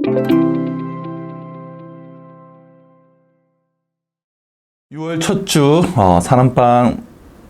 (6월) 첫 주 사랑방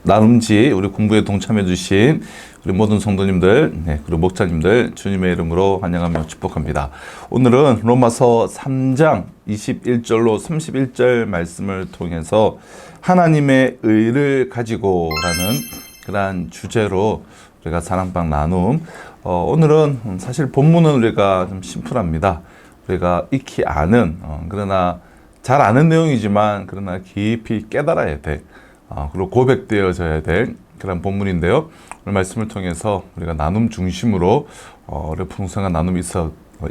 나눔지 우리 공부에 동참해 주신 우리 모든 성도님들, 그리고 목자님들 주님의 이름으로 환영하며 축복합니다. 오늘은 로마서 3장 21절로 31절 말씀을 통해서 하나님의 의를 가지고 라는 그러한 주제로 우리가 사랑방 나눔, 오늘은 사실 본문은 우리가 좀 심플합니다. 우리가 익히 아는, 그러나 잘 아는 내용이지만 그러나 깊이 깨달아야 돼. 그리고 고백되어져야 될 그런 본문인데요. 오늘 말씀을 통해서 우리가 나눔 중심으로 풍성한 나눔이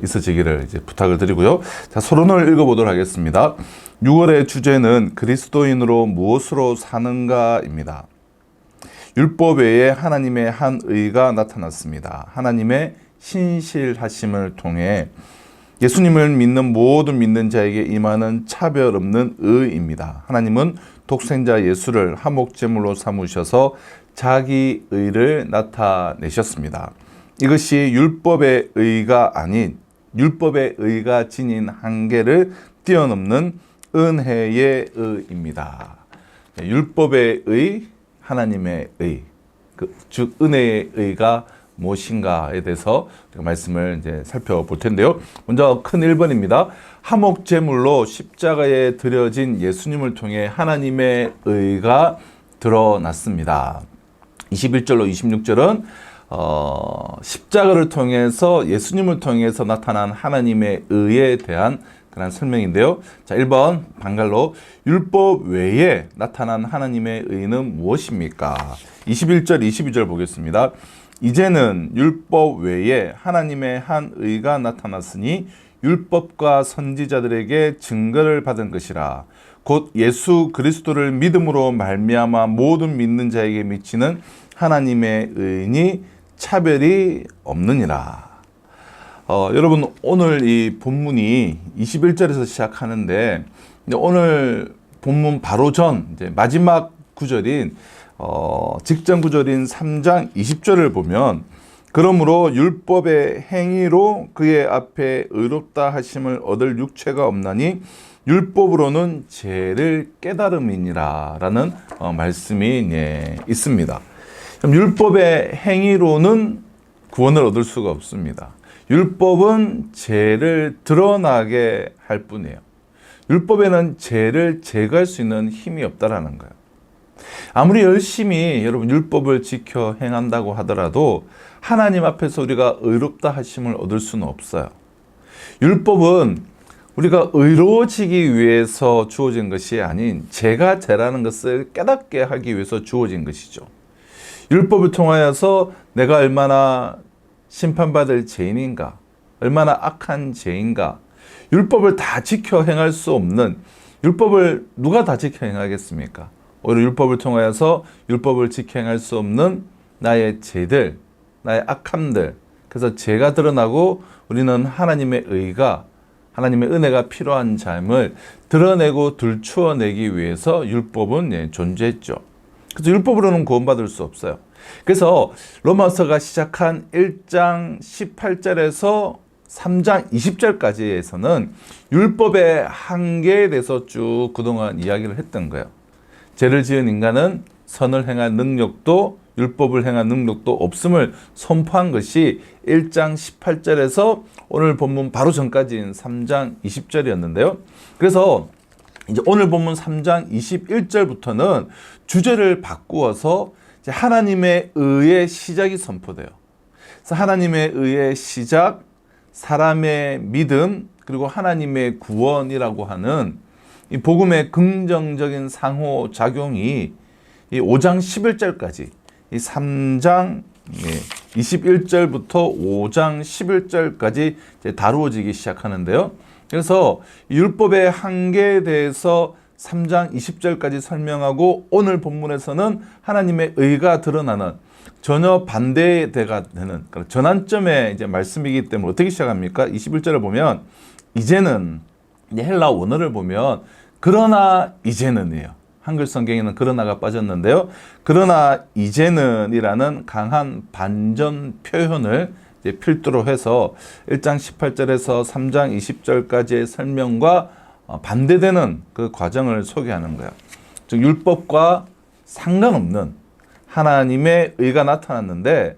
있어지기를 이제 부탁을 드리고요. 자, 서론을 읽어보도록 하겠습니다. 6월의 주제는 그리스도인으로 무엇으로 사는가입니다. 율법 외에 하나님의 한 의가 나타났습니다. 하나님의 신실하심을 통해 예수님을 믿는 모든 믿는 자에게 임하는 차별 없는 의입니다. 하나님은 독생자 예수를 화목제물로 삼으셔서 자기 의를 나타내셨습니다. 이것이 율법의 의가 아닌 율법의 의가 지닌 한계를 뛰어넘는 은혜의 의입니다. 율법의 의, 하나님의 의, 즉 은혜의 의가 무엇인가에 대해서 말씀을 이제 살펴볼 텐데요. 먼저 큰 1번입니다. 화목제물로 십자가에 드려진 예수님을 통해 하나님의 의가 드러났습니다. 21절로 26절은 십자가를 통해서 예수님을 통해서 나타난 하나님의 의에 대한 그런 설명인데요. 자, 1번 방갈로 율법 외에 나타난 하나님의 의는 무엇입니까? 21절, 22절 보겠습니다. 이제는 율법 외에 하나님의 한 의가 나타났으니 율법과 선지자들에게 증거를 받은 것이라. 곧 예수 그리스도를 믿음으로 말미암아 모든 믿는 자에게 미치는 하나님의 의니 차별이 없느니라. 여러분, 오늘 이 본문이 21절에서 시작하는데 오늘 본문 바로 전 이제 마지막 구절인 직전 구절인 3장 20절을 보면 그러므로 율법의 행위로 그의 앞에 의롭다 하심을 얻을 육체가 없나니 율법으로는 죄를 깨달음이니라 라는 말씀이 있습니다. 그럼 율법의 행위로는 구원을 얻을 수가 없습니다. 율법은 죄를 드러나게 할 뿐이에요. 율법에는 죄를 제거할 수 있는 힘이 없다라는 거예요. 아무리 열심히 여러분 율법을 지켜 행한다고 하더라도 하나님 앞에서 우리가 의롭다 하심을 얻을 수는 없어요. 율법은 우리가 의로워지기 위해서 주어진 것이 아닌 죄가 죄라는 것을 깨닫게 하기 위해서 주어진 것이죠. 율법을 통하여서 내가 얼마나 심판받을 죄인인가, 얼마나 악한 죄인가, 율법을 다 지켜 행할 수 없는, 율법을 누가 다 지켜 행하겠습니까? 오히려 율법을 통하여서 율법을 지켜 행할 수 없는 나의 죄들, 나의 악함들, 그래서 죄가 드러나고 우리는 하나님의 의가, 하나님의 은혜가 필요한 삶을 드러내고 들추어내기 위해서 율법은 존재했죠. 그래서 율법으로는 구원받을 수 없어요. 그래서 로마서가 시작한 1장 18절에서 3장 20절까지에서는 율법의 한계에 대해서 쭉 그동안 이야기를 했던 거예요. 죄를 지은 인간은 선을 행할 능력도 율법을 행할 능력도 없음을 선포한 것이 1장 18절에서 오늘 본문 바로 전까지인 3장 20절이었는데요. 그래서 이제 오늘 본문 3장 21절부터는 주제를 바꾸어서 이제 하나님의 의의 시작이 선포돼요. 그래서 하나님의 의의 시작, 사람의 믿음, 그리고 하나님의 구원이라고 하는 이 복음의 긍정적인 상호작용이 이 5장 11절까지 이 3장 21절부터 5장 11절까지 이제 다루어지기 시작하는데요. 그래서 율법의 한계에 대해서 3장 20절까지 설명하고 오늘 본문에서는 하나님의 의가 드러나는 전혀 반대가 되는 전환점의 이제 말씀이기 때문에 어떻게 시작합니까? 21절을 보면 이제는 헬라 원어를 보면 그러나 이제는이에요. 한글 성경에는 그러나가 빠졌는데요. 그러나 이제는이라는 강한 반전 표현을 필두로 해서 1장 18절에서 3장 20절까지의 설명과 반대되는 그 과정을 소개하는 거예요. 즉 율법과 상관없는 하나님의 의가 나타났는데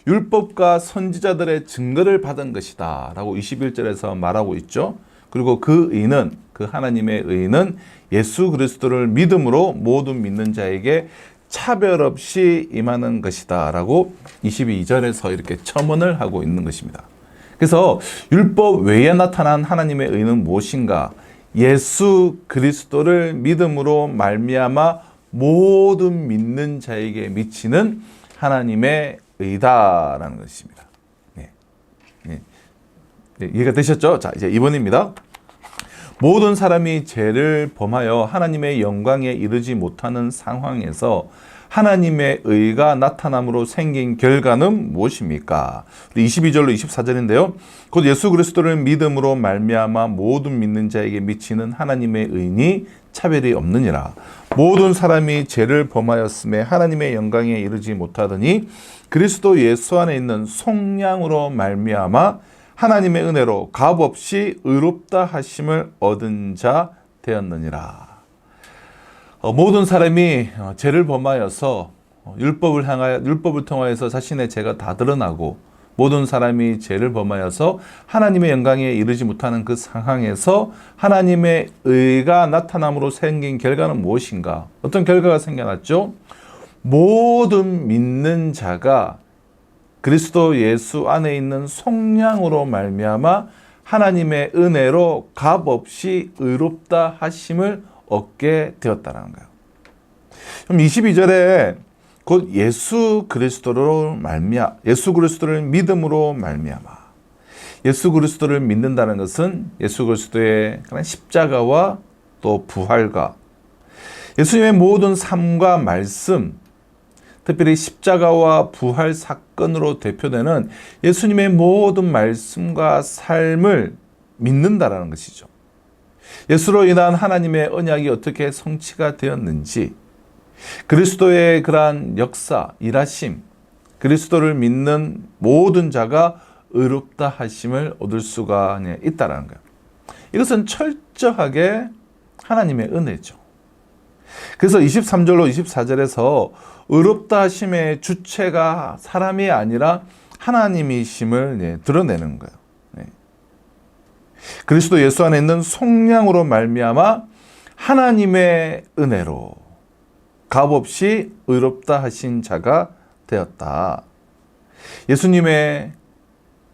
율법과 선지자들의 증거를 받은 것이다 라고 21절에서 말하고 있죠. 그리고 그 의는, 그 하나님의 의는 예수 그리스도를 믿음으로 모든 믿는 자에게 차별 없이 임하는 것이다 라고 22절에서 이렇게 첨언을 하고 있는 것입니다. 그래서 율법 외에 나타난 하나님의 의는 무엇인가? 예수 그리스도를 믿음으로 말미암아 모든 믿는 자에게 미치는 하나님의 의다라는 것입니다. 네. 네. 네, 이해가 되셨죠? 자, 이제 2번입니다. 모든 사람이 죄를 범하여 하나님의 영광에 이르지 못하는 상황에서 하나님의 의가 나타남으로 생긴 결과는 무엇입니까? 22절로 24절인데요. 곧 예수 그리스도를 믿음으로 말미암아 모든 믿는 자에게 미치는 하나님의 의니 차별이 없느니라. 모든 사람이 죄를 범하였음에 하나님의 영광에 이르지 못하더니 그리스도 예수 안에 있는 속량으로 말미암아 하나님의 은혜로 값없이 의롭다 하심을 얻은 자 되었느니라. 모든 사람이 죄를 범하여서 율법을 통하여서 자신의 죄가 다 드러나고 모든 사람이 죄를 범하여서 하나님의 영광에 이르지 못하는 그 상황에서 하나님의 의가 나타남으로 생긴 결과는 무엇인가? 어떤 결과가 생겨났죠? 모든 믿는 자가 그리스도 예수 안에 있는 속량으로 말미암아 하나님의 은혜로 값없이 의롭다 하심을 얻게 되었다는 거예요. 그럼 22절에 곧 예수 그리스도를 믿음으로 말미암아. 예수 그리스도를 믿는다는 것은 예수 그리스도의 십자가와 또 부활과 예수님의 모든 삶과 말씀, 특별히 십자가와 부활 사건으로 대표되는 예수님의 모든 말씀과 삶을 믿는다라는 것이죠. 예수로 인한 하나님의 언약이 어떻게 성취가 되었는지, 그리스도의 그러한 역사, 일하심, 그리스도를 믿는 모든 자가 의롭다 하심을 얻을 수가 있다라는 거예요. 이것은 철저하게 하나님의 은혜죠. 그래서 23절로 24절에서 의롭다 하심의 주체가 사람이 아니라 하나님이심을 드러내는 거예요. 그리스도 예수 안에 있는 속량으로 말미암아 하나님의 은혜로 값없이 의롭다 하신 자가 되었다. 예수님의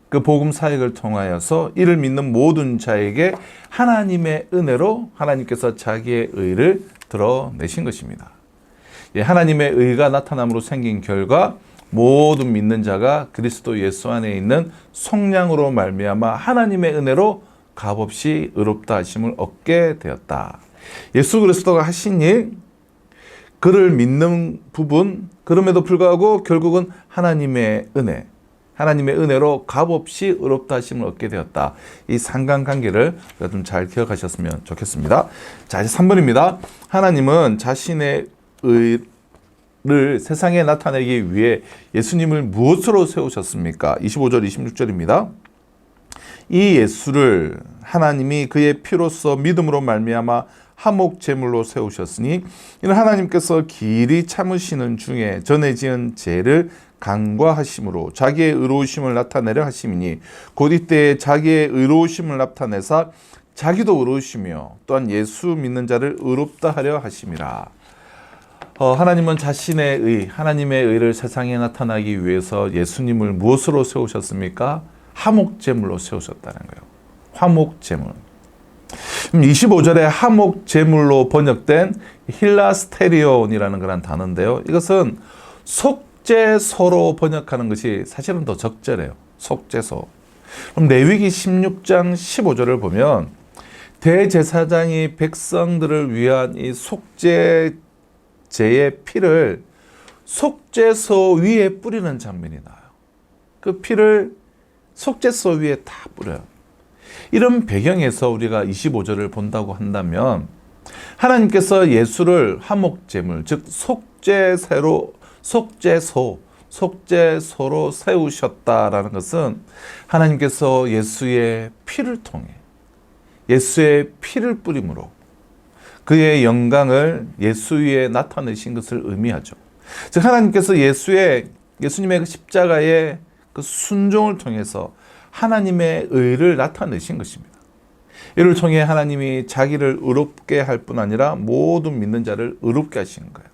그 복음 사역을 통하여서 이를 믿는 모든 자에게 하나님의 은혜로 하나님께서 자기의 의를 드러내신 것입니다. 하나님의 의가 나타남으로 생긴 결과 모든 믿는 자가 그리스도 예수 안에 있는 속량으로 말미암아 하나님의 은혜로 값없이 의롭다 하심을 얻게 되었다. 예수 그리스도가 하신 일, 그를 믿는 부분, 그럼에도 불구하고 결국은 하나님의 은혜로 값없이 의롭다 하심을 얻게 되었다. 이 상관관계를 좀 잘 기억하셨으면 좋겠습니다. 자, 이제 3번입니다. 하나님은 자신의 의를 세상에 나타내기 위해 예수님을 무엇으로 세우셨습니까? 25절, 26절입니다. 이 예수를 하나님이 그의 피로써 믿음으로 말미암아 화목 제물로 세우셨으니 이는 하나님께서 길이 참으시는 중에 전에 지은 죄를 간과하심으로 자기의 의로우심을 나타내려 하심이니 곧 이때에 자기의 의로우심을 나타내사 자기도 의로우시며 또한 예수 믿는 자를 의롭다 하려 하심이라. 하나님은 자신의 의, 하나님의 의를 세상에 나타나기 위해서 예수님을 무엇으로 세우셨습니까? 화목제물로 세우셨다는 거예요. 화목제물. 25절에 화목제물로 번역된 힐라스테리온이라는 그런 단어인데요. 이것은 속죄소로 번역하는 것이 사실은 더 적절해요. 속죄소. 그럼 레위기 16장 15절을 보면 대제사장이 백성들을 위한 이 속죄제의 피를 속죄소 위에 뿌리는 장면이 나와요. 그 피를 속죄소 위에 다 뿌려요. 이런 배경에서 우리가 25절을 본다고 한다면 하나님께서 예수를 화목제물, 즉 속죄소, 속죄소로 세우셨다라는 것은 하나님께서 예수의 피를 통해 예수의 피를 뿌림으로 그의 영광을 예수 위에 나타내신 것을 의미하죠. 즉 하나님께서 예수님의 그 십자가의 그 순종을 통해서 하나님의 의를 나타내신 것입니다. 이를 통해 하나님이 자기를 의롭게 할 뿐 아니라 모든 믿는 자를 의롭게 하시는 거예요.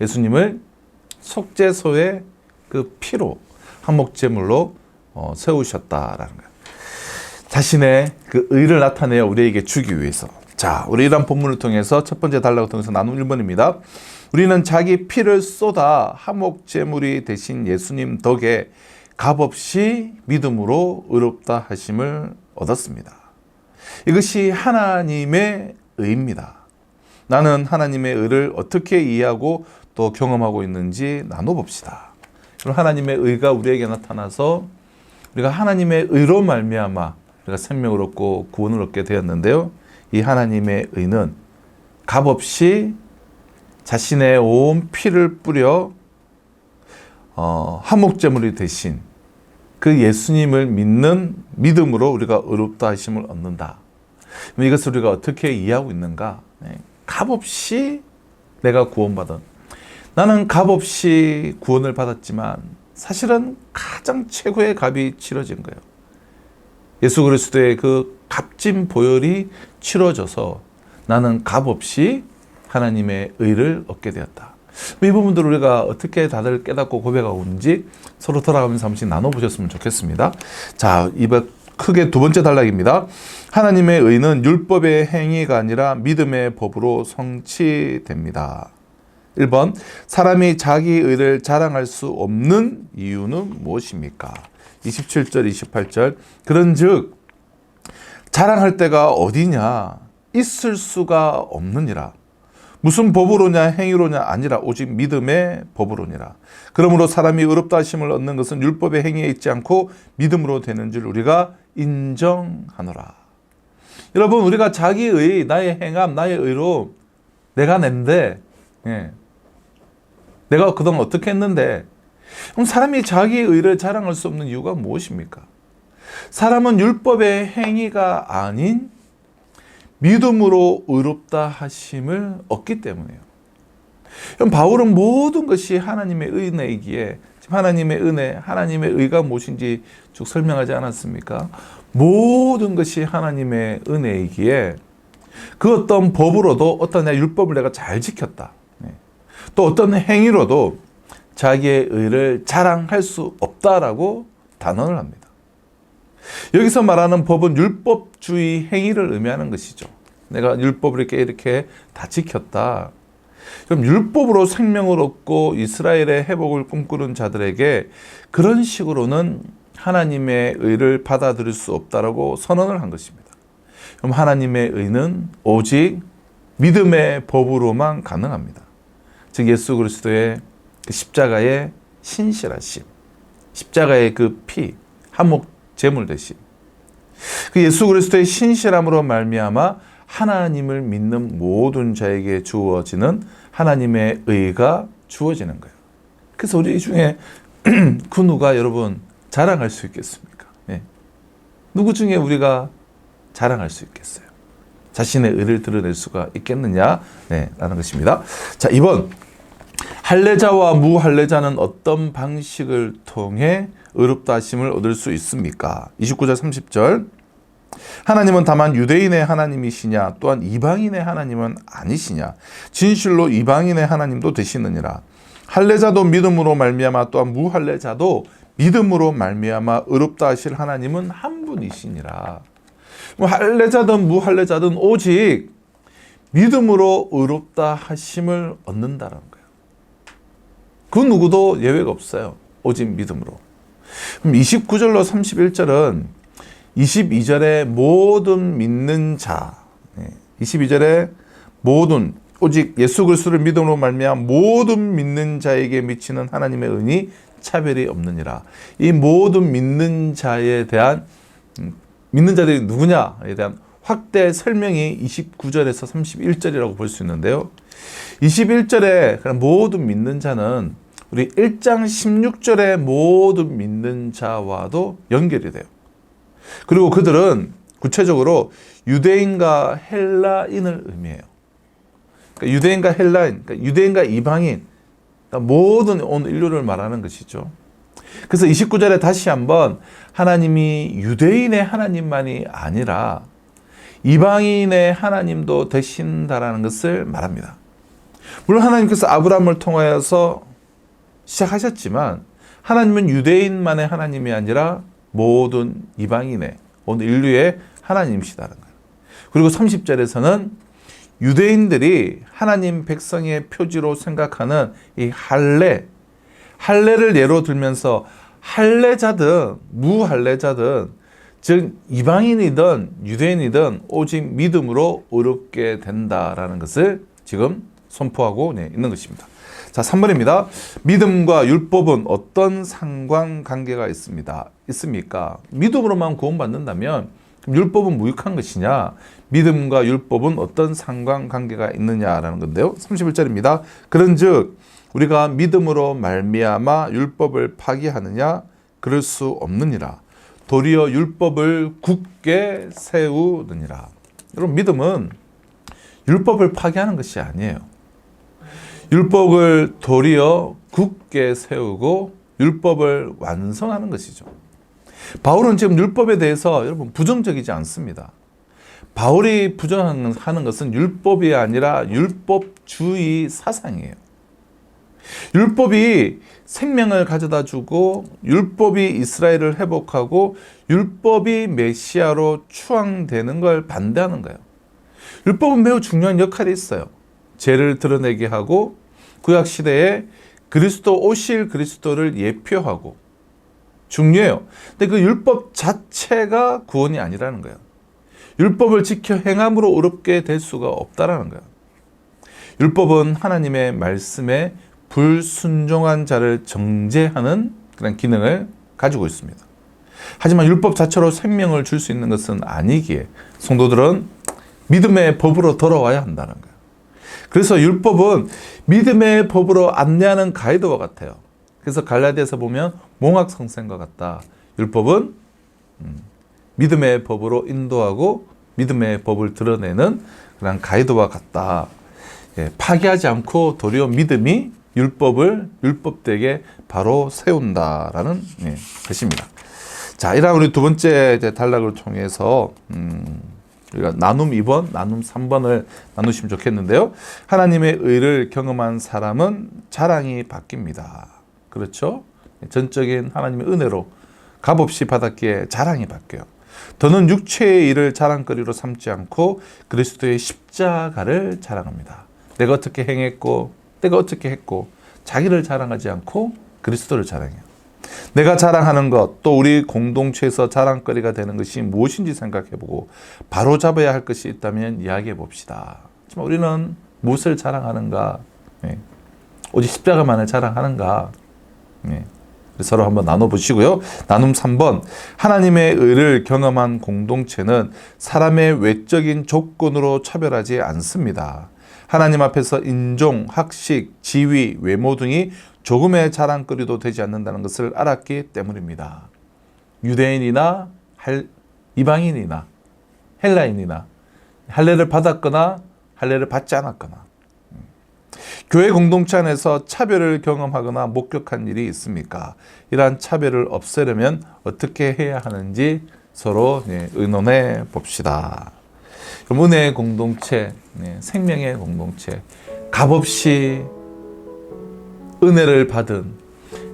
예수님을 속죄소의 그 피로 한목제물로 세우셨다라는 거예요. 자신의 그 의를 나타내어 우리에게 주기 위해서. 자, 우리 이런 본문을 통해서 첫 번째 단락을 통해서 나눈 1번입니다. 우리는 자기 피를 쏟아 한목제물이 되신 예수님 덕에 값없이 믿음으로 의롭다 하심을 얻었습니다. 이것이 하나님의 의입니다. 나는 하나님의 의를 어떻게 이해하고 또 경험하고 있는지 나눠봅시다. 그럼 하나님의 의가 우리에게 나타나서 우리가 하나님의 의로 말미암아 우리가 생명을 얻고 구원을 얻게 되었는데요. 이 하나님의 의는 값없이 자신의 온 피를 뿌려 한목제물이 되신 그 예수님을 믿는 믿음으로 우리가 의롭다 하심을 얻는다. 이것을 우리가 어떻게 이해하고 있는가? 값없이 내가 구원받은, 나는 값없이 구원을 받았지만 사실은 가장 최고의 값이 치러진 거예요. 예수 그리스도의 그 값진 보혈이 치러져서 나는 값없이 하나님의 의를 얻게 되었다. 이 부분들을 우리가 어떻게 다들 깨닫고 고백하고 있는지 서로 돌아가면서 한 번씩 나눠보셨으면 좋겠습니다. 자, 이번 크게 두 번째 단락입니다. 하나님의 의는 율법의 행위가 아니라 믿음의 법으로 성취됩니다. 1번, 사람이 자기 의를 자랑할 수 없는 이유는 무엇입니까? 27절, 28절. 그런즉 자랑할 때가 어디냐? 있을 수가 없느니라. 무슨 법으로냐 행위로냐 아니라 오직 믿음의 법으로니라. 그러므로 사람이 의롭다 하심을 얻는 것은 율법의 행위에 있지 않고 믿음으로 되는 줄 우리가 인정하노라. 여러분, 우리가 자기의, 나의 행함, 나의 의로 내가 낸데, 내가 그동안 어떻게 했는데, 그럼 사람이 자기의 의를 자랑할 수 없는 이유가 무엇입니까? 사람은 율법의 행위가 아닌 믿음으로 의롭다 하심을 얻기 때문에요. 그럼 바울은 모든 것이 하나님의 은혜이기에, 하나님의 은혜, 하나님의 의가 무엇인지 쭉 설명하지 않았습니까? 모든 것이 하나님의 은혜이기에 그 어떤 법으로도 어떤 율법을 내가 잘 지켰다. 또 어떤 행위로도 자기의 의를 자랑할 수 없다라고 단언을 합니다. 여기서 말하는 법은 율법주의 행위를 의미하는 것이죠. 내가 율법을 이렇게 다 지켰다. 그럼 율법으로 생명을 얻고 이스라엘의 회복을 꿈꾸는 자들에게 그런 식으로는 하나님의 의를 받아들일 수 없다라고 선언을 한 것입니다. 그럼 하나님의 의는 오직 믿음의 법으로만 가능합니다. 즉 예수 그리스도의 그 십자가의 신실하심, 십자가의 그 피, 한목 제물 대신 그 예수 그리스도의 신실함으로 말미암아 하나님을 믿는 모든 자에게 주어지는 하나님의 의가 주어지는 거예요. 그래서 우리 중에 그 누가 여러분 자랑할 수 있겠습니까? 누구 중에 우리가 자랑할 수 있겠어요? 자신의 의를 드러낼 수가 있겠느냐? 라는 것입니다. 자, 2번. 할례자와 무할례자는 어떤 방식을 통해 의롭다 하심을 얻을 수 있습니까? 29절 30절. 하나님은 다만 유대인의 하나님이시냐 또한 이방인의 하나님은 아니시냐 진실로 이방인의 하나님도 되시느니라. 할례자도 믿음으로 말미암아 또한 무할례자도 믿음으로 말미암아 의롭다 하실 하나님은 한 분이시니라. 할례자든 무할례자든 오직 믿음으로 의롭다 하심을 얻는다는 거예요. 그 누구도 예외가 없어요. 오직 믿음으로. 그럼 29절로 31절은 22절에 모든 믿는 자, 22절에 모든 오직 예수 그리스도를 믿음으로 말미암아 모든 믿는 자에게 미치는 하나님의 은이 차별이 없느니라. 이 모든 믿는 자에 대한 믿는 자들이 누구냐에 대한 확대 설명이 29절에서 31절이라고 볼 수 있는데요. 21절에 모든 믿는 자는 우리 1장 16절의 모든 믿는 자와도 연결이 돼요. 그리고 그들은 구체적으로 유대인과 헬라인을 의미해요. 그러니까 유대인과 헬라인, 그러니까 유대인과 이방인, 그러니까 모든 온 인류를 말하는 것이죠. 그래서 29절에 다시 한번 하나님이 유대인의 하나님만이 아니라 이방인의 하나님도 되신다라는 것을 말합니다. 물론 하나님께서 아브라함을 통하여서 시작하셨지만 하나님은 유대인만의 하나님이 아니라 모든 이방인의 온 인류의 하나님이시다는 거예요. 그리고 30절에서는 유대인들이 하나님 백성의 표지로 생각하는 이 할례를 예로 들면서 할례자든 무할례자든 즉 이방인이든 유대인이든 오직 믿음으로 의롭게 된다라는 것을 지금 선포하고 있는 것입니다. 자, 3번입니다. 믿음과 율법은 어떤 상관관계가 있습니까? 믿음으로만 구원받는다면 율법은 무익한 것이냐? 믿음과 율법은 어떤 상관관계가 있느냐라는 건데요. 31절입니다. 그런즉 우리가 믿음으로 말미암아 율법을 파기하느냐? 그럴 수 없느니라. 도리어 율법을 굳게 세우느니라. 여러분, 믿음은 율법을 파기하는 것이 아니에요. 율법을 도리어 굳게 세우고 율법을 완성하는 것이죠. 바울은 지금 율법에 대해서 여러분 부정적이지 않습니다. 바울이 부정하는 것은 율법이 아니라 율법주의 사상이에요. 율법이 생명을 가져다 주고 율법이 이스라엘을 회복하고 율법이 메시아로 추앙되는 걸 반대하는 거예요. 율법은 매우 중요한 역할이 있어요. 죄를 드러내게 하고 구약시대에 그리스도 오실 그리스도를 예표하고 중요해요. 근데 그 율법 자체가 구원이 아니라는 거예요. 율법을 지켜 행함으로 의롭게 될 수가 없다라는 거예요. 율법은 하나님의 말씀에 불순종한 자를 정죄하는 그런 기능을 가지고 있습니다. 하지만 율법 자체로 생명을 줄 수 있는 것은 아니기에 성도들은 믿음의 법으로 돌아와야 한다는 거예요. 그래서 율법은 믿음의 법으로 안내하는 가이드와 같아요. 그래서 갈라디아서 보면 몽학성생과 같다. 율법은 믿음의 법으로 인도하고 믿음의 법을 드러내는 그런 가이드와 같다. 파기하지 않고 도리어 믿음이 율법을 율법되게 바로 세운다라는 것입니다. 자, 이랑 우리 두 번째 단락을 통해서 우리가 나눔 2번, 나눔 3번을 나누시면 좋겠는데요. 하나님의 의를 경험한 사람은 자랑이 바뀝니다. 그렇죠? 전적인 하나님의 은혜로 값없이 받았기에 자랑이 바뀌어요. 더는 육체의 일을 자랑거리로 삼지 않고 그리스도의 십자가를 자랑합니다. 내가 어떻게 행했고 내가 어떻게 했고 자기를 자랑하지 않고 그리스도를 자랑해요. 내가 자랑하는 것, 또 우리 공동체에서 자랑거리가 되는 것이 무엇인지 생각해보고 바로 잡아야 할 것이 있다면 이야기해 봅시다. 하지만 우리는 무엇을 자랑하는가? 오직 십자가만을 자랑하는가? 서로 한번 나눠보시고요. 나눔 3번. 하나님의 의를 경험한 공동체는 사람의 외적인 조건으로 차별하지 않습니다. 하나님 앞에서 인종, 학식, 지위, 외모 등이 조금의 자랑거리도 되지 않는다는 것을 알았기 때문입니다. 유대인이나 이방인이나 헬라인이나 할례를 받았거나 할례를 받지 않았거나 교회 공동체 안에서 차별을 경험하거나 목격한 일이 있습니까? 이러한 차별을 없애려면 어떻게 해야 하는지 서로 의논해 봅시다. 그럼 은혜의 공동체, 생명의 공동체, 값없이 은혜를 받은,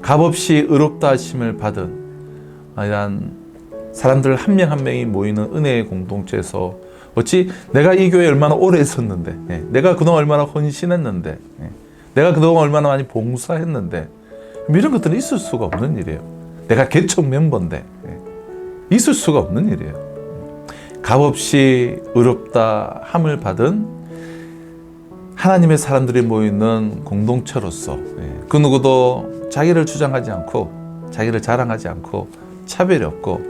값없이 의롭다 하심을 받은 이런 사람들 한 명 한 명이 모이는 은혜의 공동체에서 어찌 내가 이 교회에 얼마나 오래 있었는데, 내가 그동안 얼마나 헌신했는데, 내가 그동안 얼마나 많이 봉사했는데, 이런 것들은 있을 수가 없는 일이에요. 내가 개척 멤버인데 있을 수가 없는 일이에요. 값없이 의롭다 함을 받은 하나님의 사람들이 모이는 공동체로서 그 누구도 자기를 주장하지 않고 자기를 자랑하지 않고 차별이 없고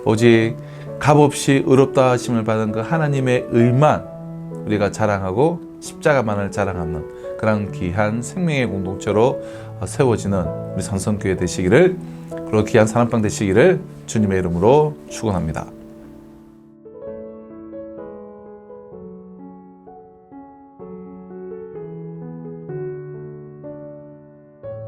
오직 값없이 의롭다 하심을 받은 그 하나님의 의만 우리가 자랑하고 십자가만을 자랑하는 그런 귀한 생명의 공동체로 세워지는 우리 산성교회 되시기를, 그리고 귀한 사랑방 되시기를 주님의 이름으로 축원합니다.